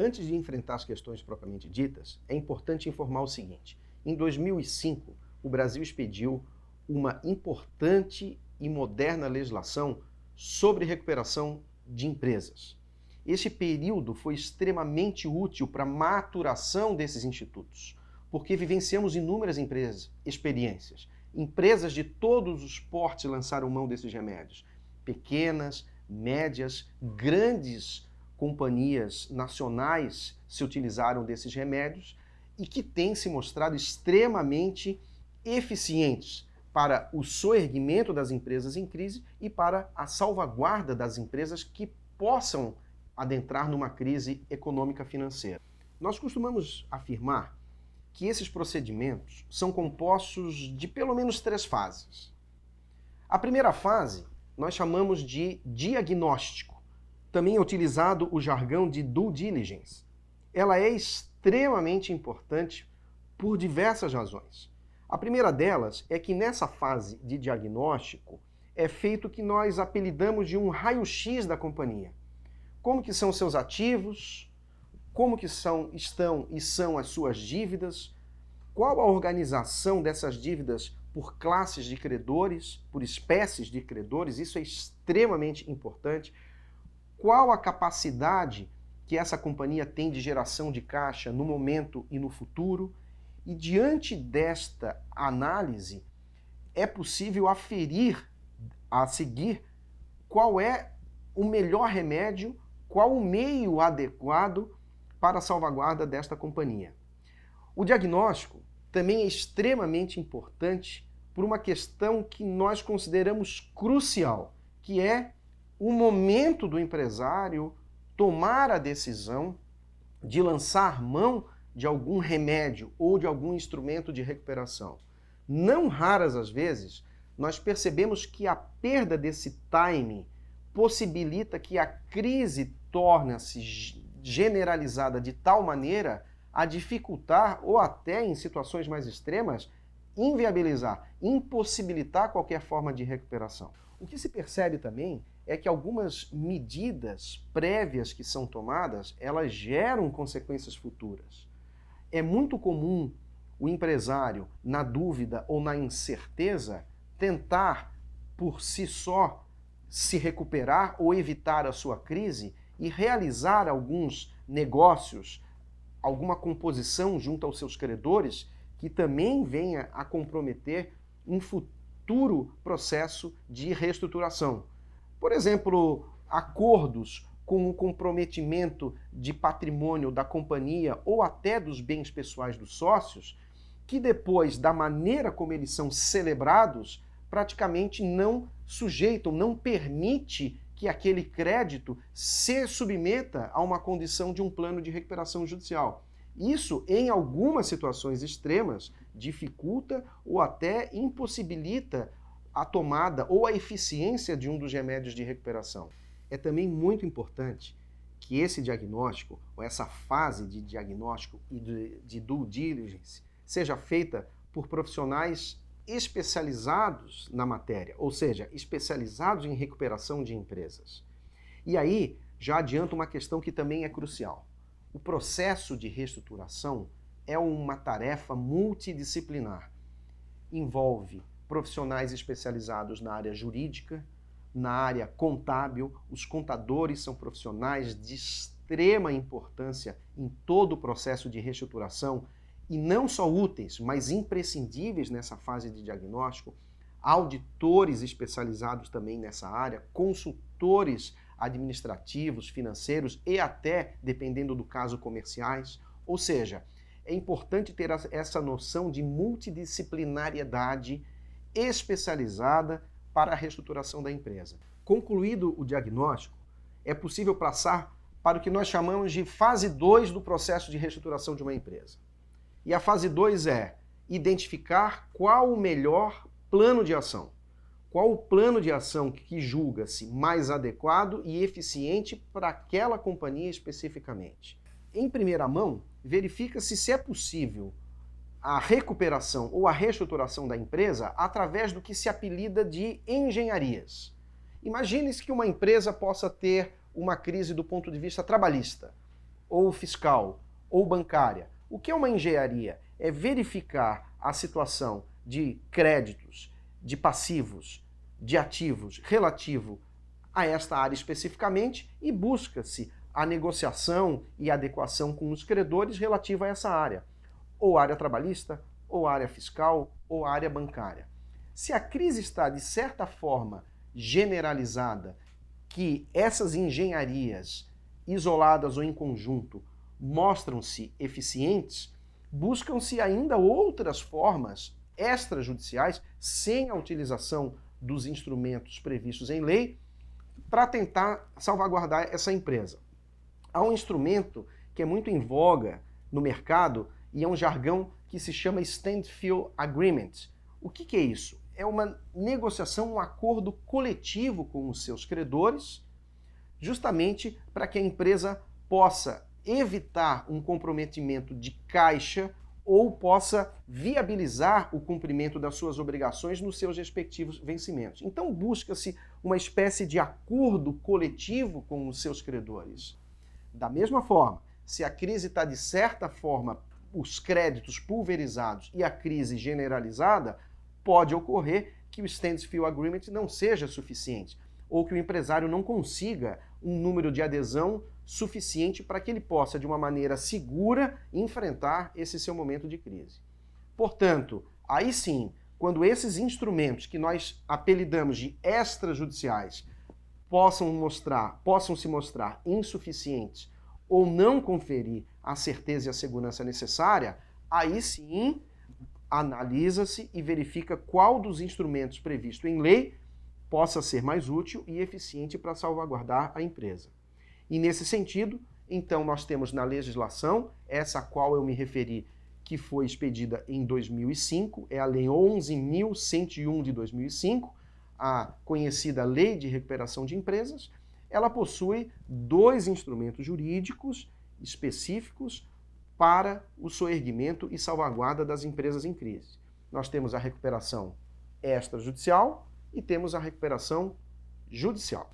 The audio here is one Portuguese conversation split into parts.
Antes de enfrentar as questões propriamente ditas, é importante informar o seguinte: em 2005, o Brasil expediu uma importante e moderna legislação sobre recuperação de empresas. Este período foi extremamente útil para a maturação desses institutos, porque vivenciamos inúmeras experiências. Empresas de todos os portes lançaram mão desses remédios. Pequenas, médias, grandes companhias nacionais se utilizaram desses remédios e que têm se mostrado extremamente eficientes para o soerguimento das empresas em crise e para a salvaguarda das empresas que possam adentrar numa crise econômica financeira. Nós costumamos afirmar que esses procedimentos são compostos de pelo menos 3 fases. A primeira fase nós chamamos de diagnóstico. Também é utilizado o jargão de due diligence. Ela é extremamente importante por diversas razões. A primeira delas é que nessa fase de diagnóstico é feito o que nós apelidamos de um raio-x da companhia. Como que são seus ativos, como que estão e são as suas dívidas, qual a organização dessas dívidas por classes de credores, por espécies de credores, isso é extremamente importante. Qual a capacidade que essa companhia tem de geração de caixa no momento e no futuro. E diante desta análise, é possível aferir a seguir qual é o melhor remédio, qual o meio adequado para a salvaguarda desta companhia. O diagnóstico também é extremamente importante por uma questão que nós consideramos crucial, que é o momento do empresário tomar a decisão de lançar mão de algum remédio ou de algum instrumento de recuperação. Não raras as vezes, nós percebemos que a perda desse timing possibilita que a crise torne-se generalizada de tal maneira a dificultar ou até, em situações mais extremas, inviabilizar, impossibilitar qualquer forma de recuperação. O que se percebe também é que algumas medidas prévias que são tomadas, elas geram consequências futuras. É muito comum o empresário, na dúvida ou na incerteza, tentar por si só se recuperar ou evitar a sua crise e realizar alguns negócios, alguma composição junto aos seus credores que também venha a comprometer um futuro processo de reestruturação. Por exemplo, acordos com o comprometimento de patrimônio da companhia ou até dos bens pessoais dos sócios, que depois, da maneira como eles são celebrados, praticamente não sujeitam, não permite que aquele crédito se submeta a uma condição de um plano de recuperação judicial. Isso, em algumas situações extremas, dificulta ou até impossibilita a tomada ou a eficiência de um dos remédios de recuperação. É também muito importante que esse diagnóstico, ou essa fase de diagnóstico e de due diligence, seja feita por profissionais especializados na matéria, ou seja, especializados em recuperação de empresas. E aí, já adianto uma questão que também é crucial. O processo de reestruturação é uma tarefa multidisciplinar. Envolve profissionais especializados na área jurídica, na área contábil. Os contadores são profissionais de extrema importância em todo o processo de reestruturação e não só úteis, mas imprescindíveis nessa fase de diagnóstico. Auditores especializados também nessa área, consultores administrativos, financeiros e até, dependendo do caso, comerciais. Ou seja, é importante ter essa noção de multidisciplinariedade especializada para a reestruturação da empresa. Concluído o diagnóstico, é possível passar para o que nós chamamos de fase 2 do processo de reestruturação de uma empresa. E a fase 2 é identificar qual o melhor plano de ação. Qual o plano de ação que julga-se mais adequado e eficiente para aquela companhia especificamente. Em primeira mão, verifica-se se é possível a recuperação ou a reestruturação da empresa através do que se apelida de engenharias. Imagine-se que uma empresa possa ter uma crise do ponto de vista trabalhista, ou fiscal, ou bancária. O que é uma engenharia? É verificar a situação de créditos, de passivos, de ativos relativo a esta área especificamente e busca-se a negociação e adequação com os credores relativa a essa área, ou área trabalhista, ou área fiscal, ou área bancária. Se a crise está, de certa forma, generalizada, que essas engenharias, isoladas ou em conjunto, mostram-se eficientes, buscam-se ainda outras formas extrajudiciais, sem a utilização dos instrumentos previstos em lei, para tentar salvaguardar essa empresa. Há um instrumento que é muito em voga no mercado e é um jargão que se chama Standstill Agreement. O que é isso? É uma negociação, um acordo coletivo com os seus credores, justamente para que a empresa possa evitar um comprometimento de caixa ou possa viabilizar o cumprimento das suas obrigações nos seus respectivos vencimentos. Então busca-se uma espécie de acordo coletivo com os seus credores. Da mesma forma, se a crise está de certa forma, os créditos pulverizados e a crise generalizada, pode ocorrer que o Standstill Agreement não seja suficiente, ou que o empresário não consiga um número de adesão suficiente para que ele possa, de uma maneira segura, enfrentar esse seu momento de crise. Portanto, aí sim, quando esses instrumentos que nós apelidamos de extrajudiciais possam se mostrar insuficientes ou não conferir a certeza e a segurança necessária, aí sim analisa-se e verifica qual dos instrumentos previstos em lei possa ser mais útil e eficiente para salvaguardar a empresa. E nesse sentido, então nós temos na legislação, essa a qual eu me referi, que foi expedida em 2005, é a Lei 11.101 de 2005, a conhecida Lei de Recuperação de Empresas. Ela possui dois instrumentos jurídicos específicos para o soerguimento e salvaguarda das empresas em crise. Nós temos a recuperação extrajudicial e temos a recuperação judicial.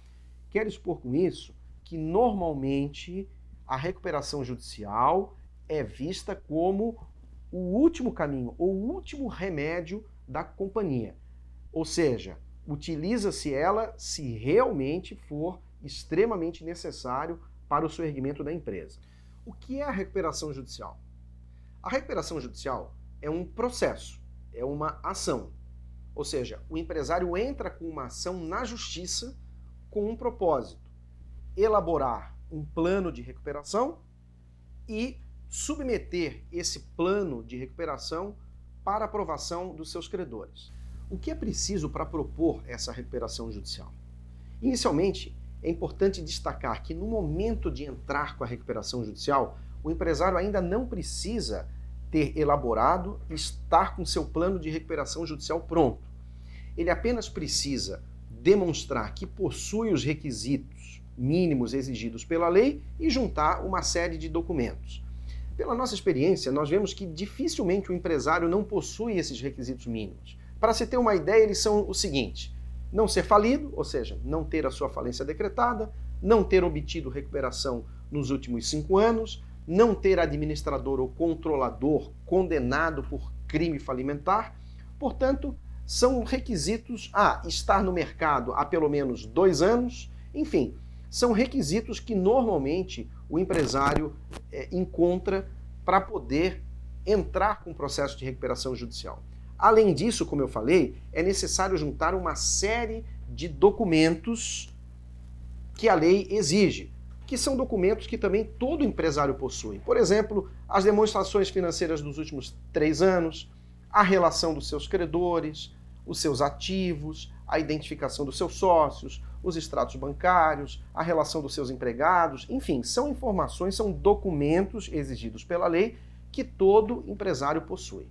Quero expor com isso que normalmente a recuperação judicial é vista como o último caminho, ou o último remédio da companhia. Ou seja, utiliza-se ela se realmente for extremamente necessário para o soerguimento da empresa. O que é a recuperação judicial? A recuperação judicial é um processo, é uma ação. Ou seja, o empresário entra com uma ação na justiça com um propósito: elaborar um plano de recuperação e submeter esse plano de recuperação para aprovação dos seus credores. O que é preciso para propor essa recuperação judicial? Inicialmente, é importante destacar que no momento de entrar com a recuperação judicial, o empresário ainda não precisa ter elaborado e estar com seu plano de recuperação judicial pronto. Ele apenas precisa demonstrar que possui os requisitos mínimos exigidos pela lei e juntar uma série de documentos. Pela nossa experiência, nós vemos que dificilmente o empresário não possui esses requisitos mínimos. Para se ter uma ideia, eles são o seguinte: não ser falido, ou seja, não ter a sua falência decretada, não ter obtido recuperação nos últimos 5 anos, não ter administrador ou controlador condenado por crime falimentar. Portanto, são requisitos estar no mercado há pelo menos 2 anos, enfim, são requisitos que normalmente o empresário encontra para poder entrar com o processo de recuperação judicial. Além disso, como eu falei, é necessário juntar uma série de documentos que a lei exige, que são documentos que também todo empresário possui. Por exemplo, as demonstrações financeiras dos últimos 3 anos, a relação dos seus credores, os seus ativos, a identificação dos seus sócios, os extratos bancários, a relação dos seus empregados, enfim, são informações, são documentos exigidos pela lei que todo empresário possui.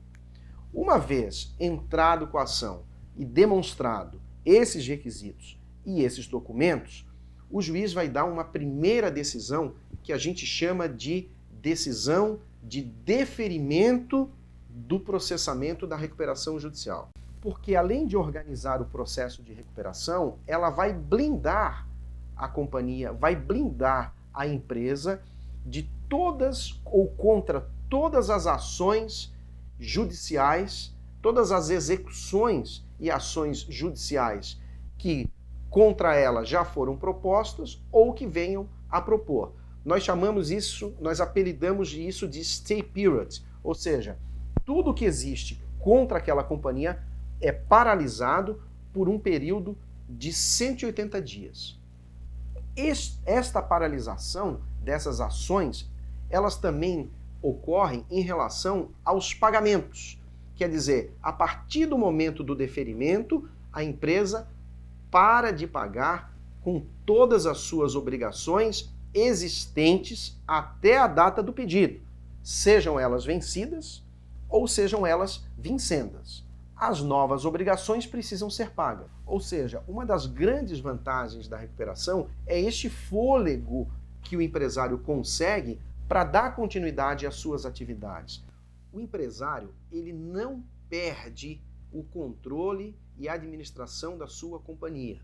Uma vez entrado com a ação e demonstrado esses requisitos e esses documentos, o juiz vai dar uma primeira decisão que a gente chama de decisão de deferimento do processamento da recuperação judicial. Porque além de organizar o processo de recuperação, ela vai blindar a companhia, vai blindar a empresa de todas ou contra todas as ações judiciais, todas as execuções e ações judiciais que contra ela já foram propostas ou que venham a propor. Nós chamamos isso, nós apelidamos isso de stay period, ou seja, tudo que existe contra aquela companhia é paralisado por um período de 180 dias. Esta paralisação dessas ações, elas também ocorrem em relação aos pagamentos. Quer dizer, a partir do momento do deferimento, a empresa para de pagar com todas as suas obrigações existentes até a data do pedido, sejam elas vencidas ou sejam elas vincendas. As novas obrigações precisam ser pagas. Ou seja, uma das grandes vantagens da recuperação é este fôlego que o empresário consegue para dar continuidade às suas atividades. O empresário, ele não perde o controle e a administração da sua companhia.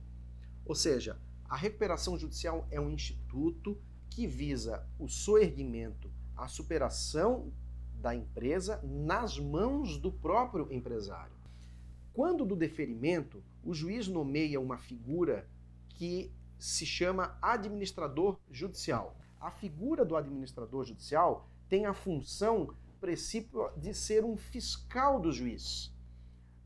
Ou seja, a recuperação judicial é um instituto que visa o soerguimento, a superação da empresa nas mãos do próprio empresário. Quando do deferimento, o juiz nomeia uma figura que se chama administrador judicial. A figura do administrador judicial tem a função principal de ser um fiscal do juiz,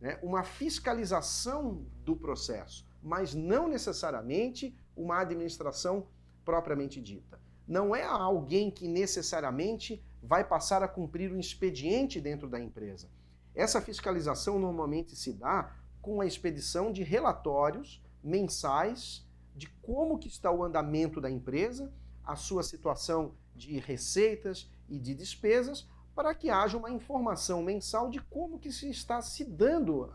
né? Uma fiscalização do processo, mas não necessariamente uma administração propriamente dita. Não é alguém que necessariamente vai passar a cumprir o expediente dentro da empresa. Essa fiscalização normalmente se dá com a expedição de relatórios mensais de como que está o andamento da empresa, a sua situação de receitas e de despesas, para que haja uma informação mensal de como que se está se dando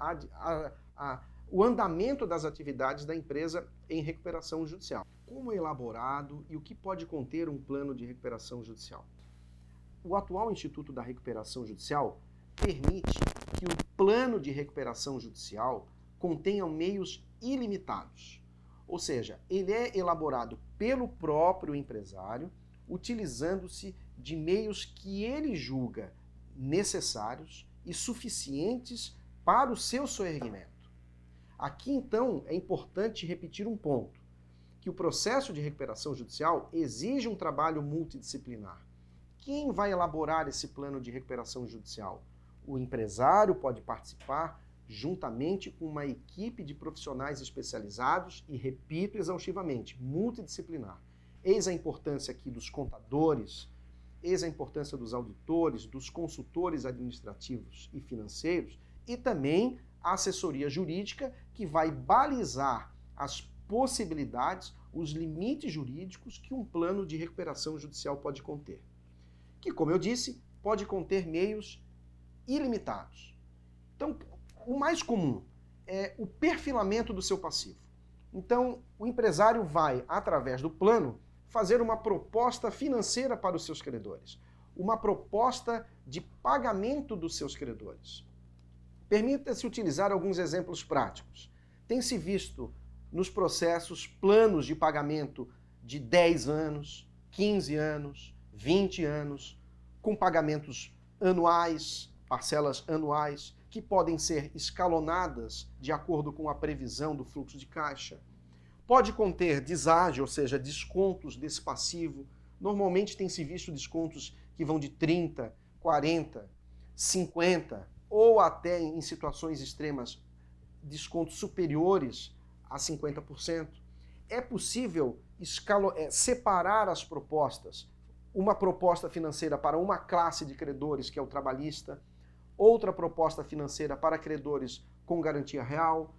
o andamento das atividades da empresa em recuperação judicial. Como é elaborado e o que pode conter um plano de recuperação judicial? O atual Instituto da Recuperação Judicial permite que o plano de recuperação judicial contenha meios ilimitados. Ou seja, ele é elaborado pelo próprio empresário, utilizando-se de meios que ele julga necessários e suficientes para o seu soerguimento. Aqui, então, é importante repetir um ponto, que o processo de recuperação judicial exige um trabalho multidisciplinar. Quem vai elaborar esse plano de recuperação judicial? O empresário pode participar juntamente com uma equipe de profissionais especializados e, repito exaustivamente, multidisciplinar. Eis a importância aqui dos contadores, eis a importância dos auditores, dos consultores administrativos e financeiros e também a assessoria jurídica que vai balizar as possibilidades, os limites jurídicos que um plano de recuperação judicial pode conter. Que, como eu disse, pode conter meios ilimitados. Então, o mais comum é o perfilamento do seu passivo. Então, o empresário vai, através do plano, fazer uma proposta financeira para os seus credores, uma proposta de pagamento dos seus credores. Permita-se utilizar alguns exemplos práticos. Tem-se visto nos processos planos de pagamento de 10 anos, 15 anos, 20 anos, com pagamentos anuais, parcelas anuais, que podem ser escalonadas de acordo com a previsão do fluxo de caixa. Pode conter deságio, ou seja, descontos desse passivo. Normalmente tem-se visto descontos que vão de 30%, 40%, 50%, ou até, em situações extremas, descontos superiores a 50%. É possível separar as propostas. Uma proposta financeira para uma classe de credores, que é o trabalhista, outra proposta financeira para credores com garantia real,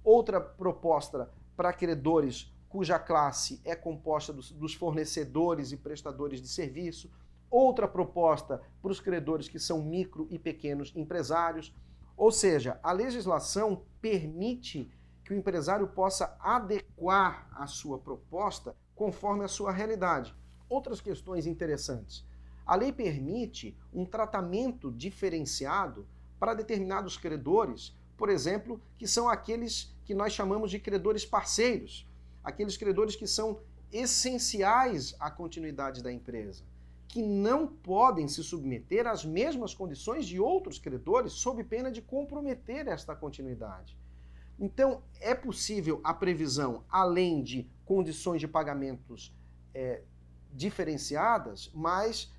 outra proposta para credores cuja classe é composta dos fornecedores e prestadores de serviço, outra proposta para os credores que são micro e pequenos empresários. Ou seja, a legislação permite que o empresário possa adequar a sua proposta conforme a sua realidade. Outras questões interessantes. A lei permite um tratamento diferenciado para determinados credores, por exemplo, que são aqueles que nós chamamos de credores parceiros, aqueles credores que são essenciais à continuidade da empresa. que não podem se submeter às mesmas condições de outros credores, sob pena de comprometer esta continuidade. Então, é possível a previsão, além de condições de pagamentos diferenciadas, mas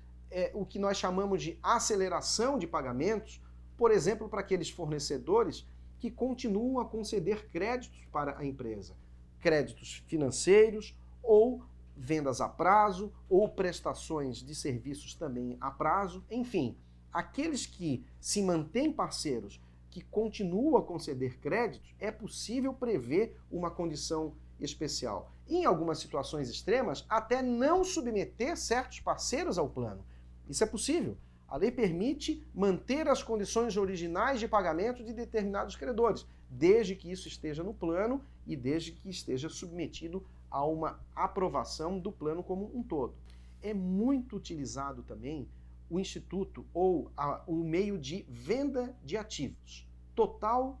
o que nós chamamos de aceleração de pagamentos, por exemplo, para aqueles fornecedores que continuam a conceder créditos para a empresa, créditos financeiros ou vendas a prazo ou prestações de serviços também a prazo, enfim, aqueles que se mantêm parceiros, que continuam a conceder créditos, é possível prever uma condição especial. Em algumas situações extremas, até não submeter certos parceiros ao plano. Isso é possível. A lei permite manter as condições originais de pagamento de determinados credores, desde que isso esteja no plano e desde que esteja submetido a uma aprovação do plano como um todo. É muito utilizado também o instituto ou o meio de venda de ativos, total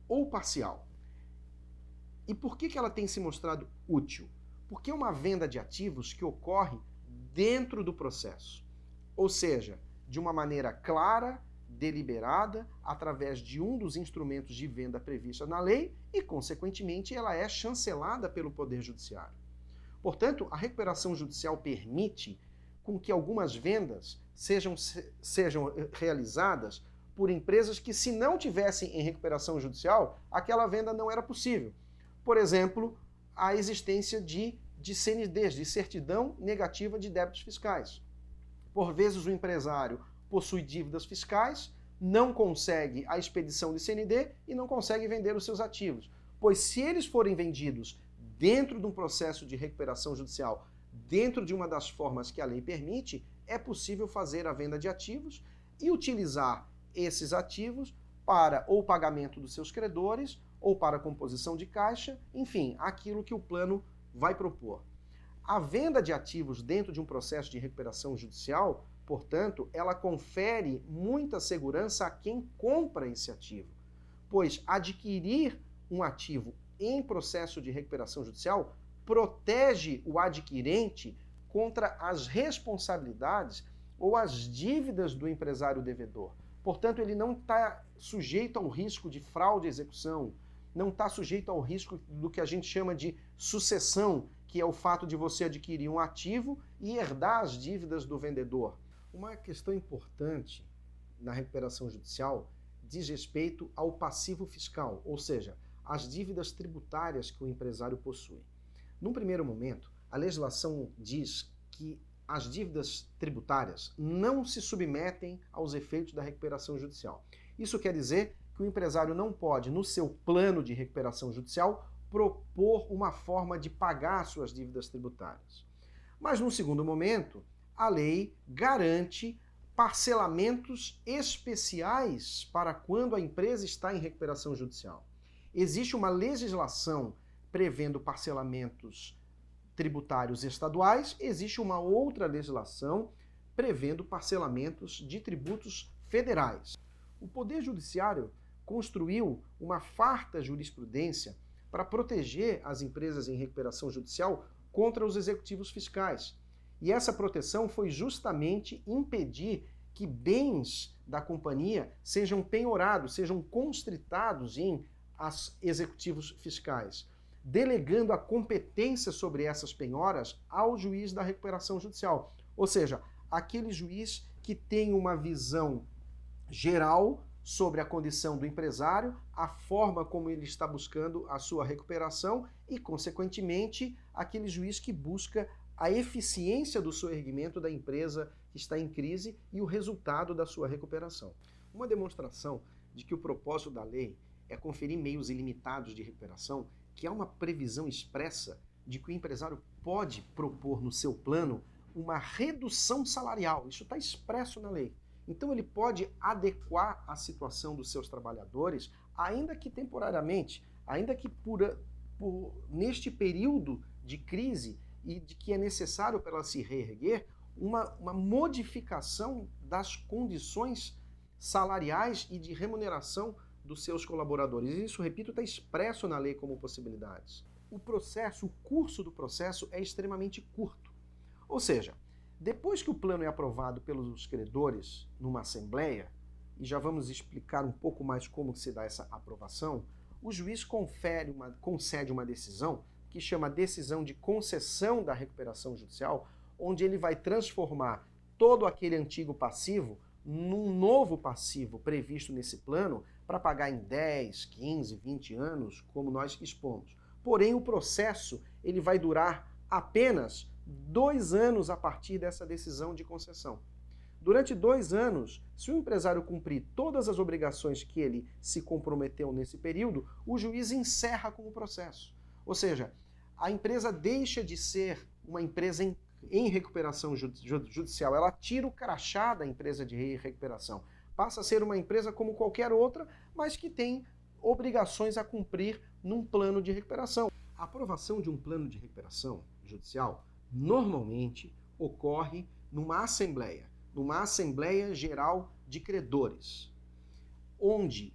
ou parcial. E por que ela tem se mostrado útil? Porque é uma venda de ativos que ocorre dentro do processo, ou seja, de uma maneira clara, deliberada, através de um dos instrumentos de venda previstos na lei e, consequentemente, ela é chancelada pelo Poder Judiciário. Portanto, a recuperação judicial permite com que algumas vendas sejam realizadas por empresas que, se não tivessem em recuperação judicial, aquela venda não era possível. Por exemplo, a existência de CNDs, de certidão negativa de débitos fiscais. Por vezes o empresário possui dívidas fiscais, não consegue a expedição de CND e não consegue vender os seus ativos. Pois se eles forem vendidos dentro de um processo de recuperação judicial, dentro de uma das formas que a lei permite, é possível fazer a venda de ativos e utilizar esses ativos para ou pagamento dos seus credores ou para composição de caixa, enfim, aquilo que o plano vai propor. A venda de ativos dentro de um processo de recuperação judicial, portanto, ela confere muita segurança a quem compra esse ativo, pois adquirir um ativo em processo de recuperação judicial protege o adquirente contra as responsabilidades ou as dívidas do empresário devedor. Portanto, ele não está sujeito ao risco de fraude à execução, não está sujeito ao risco do que a gente chama de sucessão, que é o fato de você adquirir um ativo e herdar as dívidas do vendedor. Uma questão importante na recuperação judicial diz respeito ao passivo fiscal, ou seja, as dívidas tributárias que o empresário possui. Num primeiro momento, a legislação diz que as dívidas tributárias não se submetem aos efeitos da recuperação judicial. Isso quer dizer que o empresário não pode, no seu plano de recuperação judicial, propor uma forma de pagar suas dívidas tributárias. Mas, num segundo momento, a lei garante parcelamentos especiais para quando a empresa está em recuperação judicial. Existe uma legislação prevendo parcelamentos tributários estaduais, existe uma outra legislação prevendo parcelamentos de tributos federais. O Poder Judiciário construiu uma farta jurisprudência para proteger as empresas em recuperação judicial contra os executivos fiscais. E essa proteção foi justamente impedir que bens da companhia sejam penhorados, sejam constritados em executivos fiscais, delegando a competência sobre essas penhoras ao juiz da recuperação judicial. Ou seja, aquele juiz que tem uma visão geral sobre a condição do empresário, a forma como ele está buscando a sua recuperação e, consequentemente, aquele juiz que busca a eficiência do soerguimento da empresa que está em crise e o resultado da sua recuperação. Uma demonstração de que o propósito da lei é conferir meios ilimitados de recuperação, que há uma previsão expressa de que o empresário pode propor no seu plano uma redução salarial. Isso está expresso na lei. Então ele pode adequar a situação dos seus trabalhadores, ainda que temporariamente, ainda que neste período de crise e de que é necessário para ela se reerguer, uma modificação das condições salariais e de remuneração dos seus colaboradores. E isso, repito, está expresso na lei como possibilidades. O curso do processo é extremamente curto. Ou seja, Depois que o plano é aprovado pelos credores numa assembleia, e já vamos explicar um pouco mais como se dá essa aprovação, o juiz concede uma decisão que chama decisão de concessão da recuperação judicial, onde ele vai transformar todo aquele antigo passivo num novo passivo previsto nesse plano para pagar em 10, 15, 20 anos, como nós expomos. Porém, o processo ele vai durar apenas 2 anos a partir dessa decisão de concessão. Durante 2 anos, se o empresário cumprir todas as obrigações que ele se comprometeu nesse período, o juiz encerra com o processo. Ou seja, a empresa deixa de ser uma empresa em recuperação judicial, ela tira o crachá da empresa de recuperação, passa a ser uma empresa como qualquer outra, mas que tem obrigações a cumprir num plano de recuperação. A aprovação de um plano de recuperação judicial normalmente ocorre numa assembleia geral de credores, onde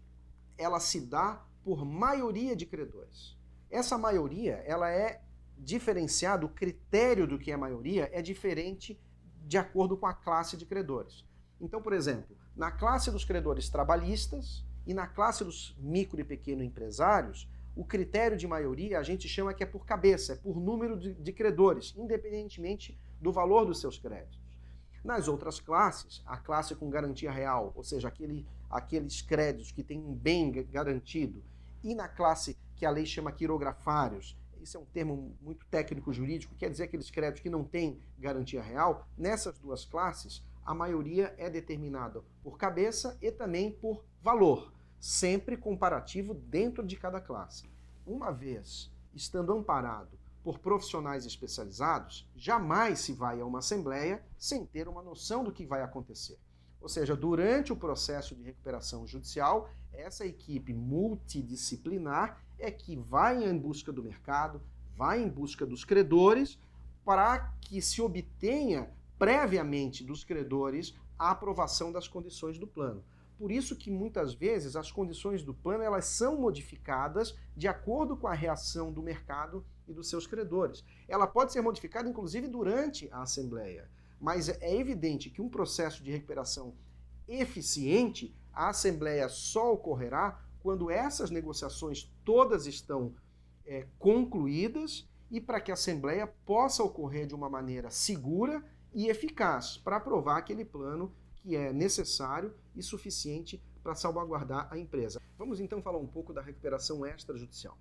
ela se dá por maioria de credores. Essa maioria, ela é diferenciada, o critério do que é maioria é diferente de acordo com a classe de credores. Então, por exemplo, na classe dos credores trabalhistas e na classe dos micro e pequeno empresários, o critério de maioria a gente chama que é por cabeça, é por número de credores, independentemente do valor dos seus créditos. Nas outras classes, a classe com garantia real, ou seja, aqueles créditos que têm um bem garantido, e na classe que a lei chama quirografários, isso é um termo muito técnico-jurídico, quer dizer aqueles créditos que não têm garantia real, nessas duas classes, a maioria é determinada por cabeça e também por valor, sempre comparativo dentro de cada classe. Uma vez estando amparado por profissionais especializados, jamais se vai a uma assembleia sem ter uma noção do que vai acontecer. Ou seja, durante o processo de recuperação judicial, essa equipe multidisciplinar é que vai em busca do mercado, vai em busca dos credores, para que se obtenha previamente dos credores a aprovação das condições do plano. Por isso que muitas vezes as condições do plano elas são modificadas de acordo com a reação do mercado e dos seus credores. Ela pode ser modificada inclusive durante a assembleia, mas é evidente que um processo de recuperação eficiente, a assembleia só ocorrerá quando essas negociações todas estão concluídas e para que a assembleia possa ocorrer de uma maneira segura e eficaz para aprovar aquele plano que é necessário e suficiente para salvaguardar a empresa. Vamos então falar um pouco da recuperação extrajudicial.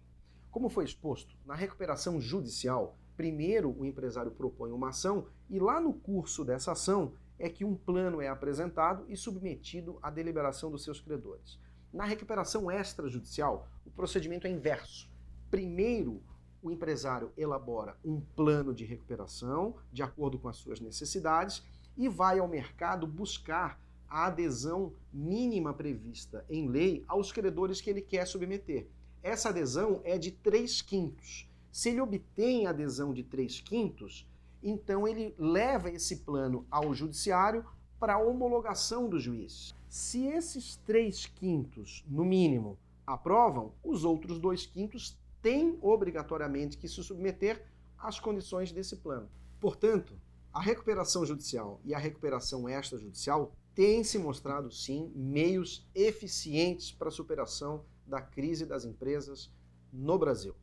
Como foi exposto, na recuperação judicial, primeiro o empresário propõe uma ação e lá no curso dessa ação é que um plano é apresentado e submetido à deliberação dos seus credores. Na recuperação extrajudicial, o procedimento é inverso. Primeiro, o empresário elabora um plano de recuperação de acordo com as suas necessidades e vai ao mercado buscar a adesão mínima prevista em lei aos credores que ele quer submeter. Essa adesão é de 3/5. Se ele obtém a adesão de 3/5, então ele leva esse plano ao judiciário para a homologação do juiz. Se esses 3/5, no mínimo, aprovam, os outros 2/5 têm obrigatoriamente que se submeter às condições desse plano. Portanto, a recuperação judicial e a recuperação extrajudicial têm se mostrado, sim, meios eficientes para a superação da crise das empresas no Brasil.